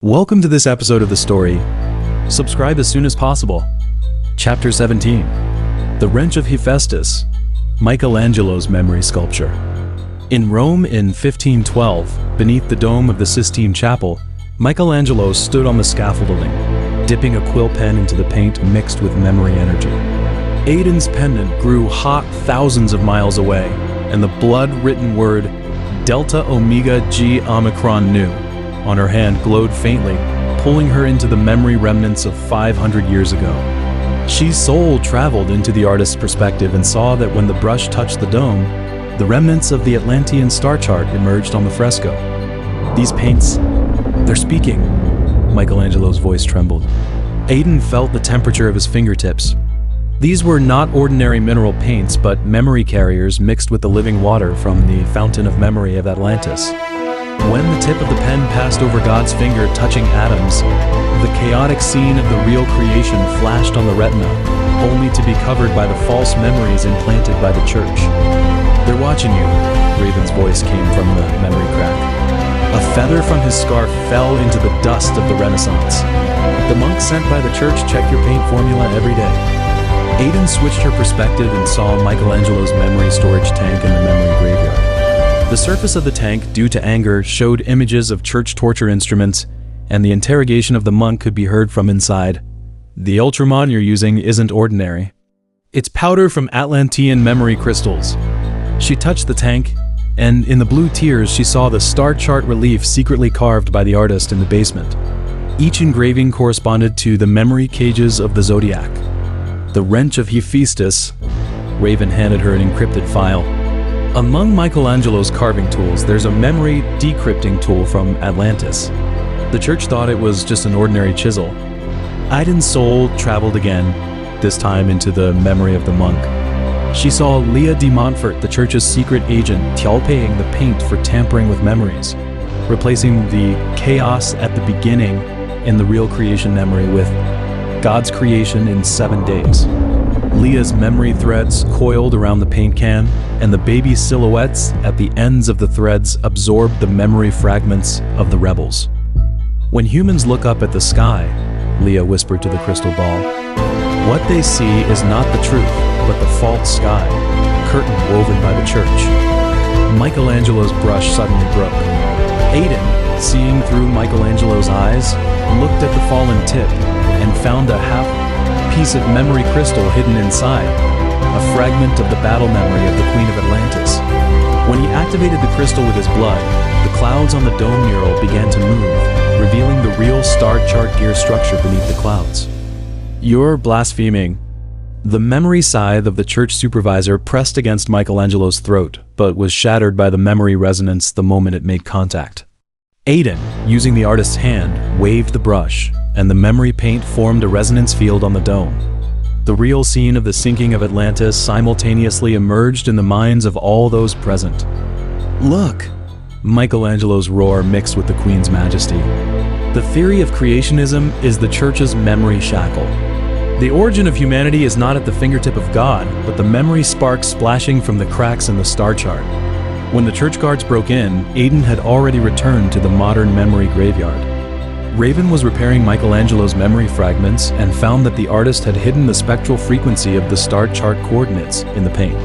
Welcome to this episode of the story. Subscribe as soon as possible. Chapter 17. The Wrench of Hephaestus, Michelangelo's memory sculpture. In Rome in 1512, beneath the dome of the Sistine Chapel, Michelangelo stood on the scaffolding, dipping a quill pen into the paint mixed with memory energy. Aiden's pendant grew hot thousands of miles away, and the blood-written word Delta Omega G Omicron Nu on her hand glowed faintly, pulling her into the memory remnants of 500 years ago. She's soul traveled into the artist's perspective and saw that when the brush touched the dome, the remnants of the Atlantean star chart emerged on the fresco. These paints, they're speaking. Michelangelo's voice trembled. Aiden felt the temperature of his fingertips. These were not ordinary mineral paints, but memory carriers mixed with the living water from the fountain of memory of Atlantis. When the tip of the pen passed over God's finger touching atoms, the chaotic scene of the real creation flashed on the retina, only to be covered by the false memories implanted by the church. "They're watching you," Raven's voice came from the memory crack. A feather from his scarf fell into the dust of the Renaissance. "The monks sent by the church check your paint formula every day." Aiden switched her perspective and saw Michelangelo's memory storage tank in the memory graveyard. The surface of the tank, due to anger, showed images of church torture instruments, and the interrogation of the monk could be heard from inside. "The Ultramon you're using isn't ordinary. It's powder from Atlantean memory crystals." She touched the tank, and in the blue tears she saw the star chart relief secretly carved by the artist in the basement. Each engraving corresponded to the memory cages of the zodiac. "The Wrench of Hephaestus." Raven handed her an encrypted file. Among Michelangelo's carving tools, there's a memory decrypting tool from Atlantis. The church thought it was just an ordinary chisel. Aiden's soul traveled again, this time into the memory of the monk. She saw Leah de Montfort, the church's secret agent, tialpaying the paint for tampering with memories, replacing the chaos at the beginning in the real creation memory with God's creation in 7 days. Leah's memory threads coiled around the paint can, and the baby silhouettes at the ends of the threads absorbed the memory fragments of the rebels. "When humans look up at the sky," Leah whispered to the crystal ball, "what they see is not the truth, but the false sky, curtain woven by the church." Michelangelo's brush suddenly broke. Aiden, seeing through Michelangelo's eyes, looked at the fallen tip and found a half piece of memory crystal hidden inside, a fragment of the battle memory of the Queen of Atlantis. When he activated the crystal with his blood, the clouds on the dome mural began to move, revealing the real star chart gear structure beneath the clouds. "You're blaspheming." The memory scythe of the church supervisor pressed against Michelangelo's throat, but was shattered by the memory resonance the moment it made contact. Aiden, using the artist's hand, waved the brush, and the memory paint formed a resonance field on the dome. The real scene of the sinking of Atlantis simultaneously emerged in the minds of all those present. "Look!" Michelangelo's roar mixed with the Queen's majesty. "The theory of creationism is the church's memory shackle. The origin of humanity is not at the fingertip of God, but the memory sparks splashing from the cracks in the star chart." When the church guards broke in, Aiden had already returned to the modern memory graveyard. Raven was repairing Michelangelo's memory fragments and found that the artist had hidden the spectral frequency of the star chart coordinates in the paint.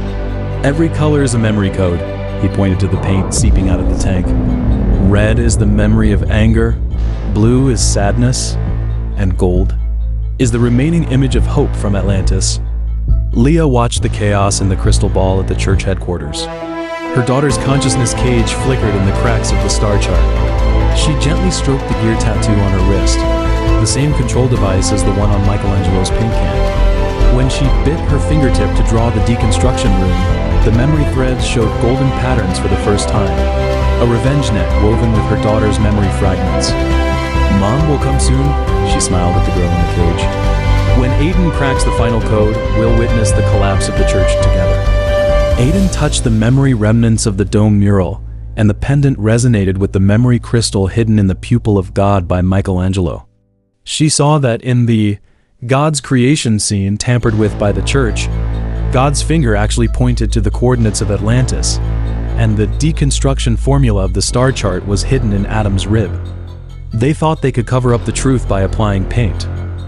"Every color is a memory code," he pointed to the paint seeping out of the tank. "Red is the memory of anger, blue is sadness, and gold is the remaining image of hope from Atlantis." Leah watched the chaos in the crystal ball at the church headquarters. Her daughter's consciousness cage flickered in the cracks of the star chart. She gently stroked the gear tattoo on her wrist, the same control device as the one on Michelangelo's paint can. When she bit her fingertip to draw the deconstruction rune, the memory threads showed golden patterns for the first time, a revenge net woven with her daughter's memory fragments. "Mom will come soon," she smiled at the girl in the cage. "When Aiden cracks the final code, we'll witness the collapse of the church together." Aiden touched the memory remnants of the dome mural, and the pendant resonated with the memory crystal hidden in the pupil of God by Michelangelo. She saw that in the God's creation scene tampered with by the church, God's finger actually pointed to the coordinates of Atlantis, and the deconstruction formula of the star chart was hidden in Adam's rib. They thought they could cover up the truth by applying paint.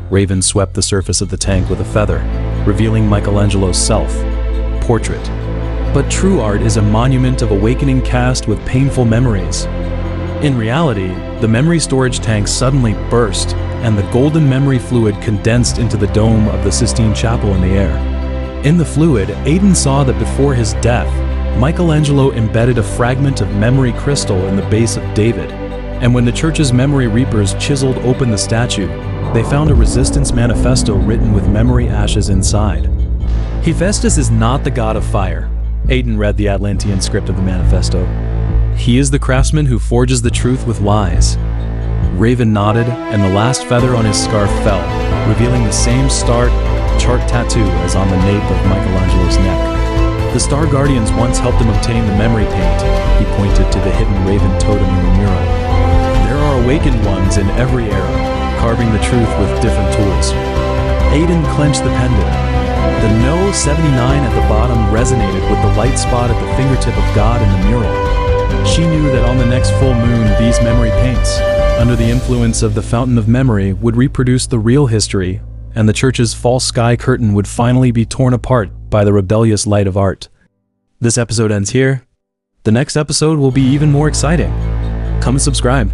Raven swept the surface of the tank with a feather, revealing Michelangelo's self-portrait. But true art is a monument of awakening cast with painful memories. In reality, the memory storage tank suddenly burst, and the golden memory fluid condensed into the dome of the Sistine Chapel in the air. In the fluid, Aidan saw that before his death, Michelangelo embedded a fragment of memory crystal in the base of David, and when the church's memory reapers chiseled open the statue, they found a resistance manifesto written with memory ashes inside. Hephaestus is not the god of fire. Aidan read the Atlantean script of the manifesto. He is the craftsman who forges the truth with lies. Raven nodded, and the last feather on his scarf fell, revealing the same star chart tattoo as on the nape of Michelangelo's neck. The Star Guardians once helped him obtain the memory paint. He pointed to the hidden raven totem in the mural. There are awakened ones in every era, carving the truth with different tools. Aidan clenched the pendant. The No 79 at the bottom resonated with the light spot at the fingertip of God in the mural. She knew that on the next full moon, these memory paints, under the influence of the fountain of memory, would reproduce the real history, and the church's false sky curtain would finally be torn apart by the rebellious light of art. This episode ends here. The next episode will be even more exciting. Come and subscribe.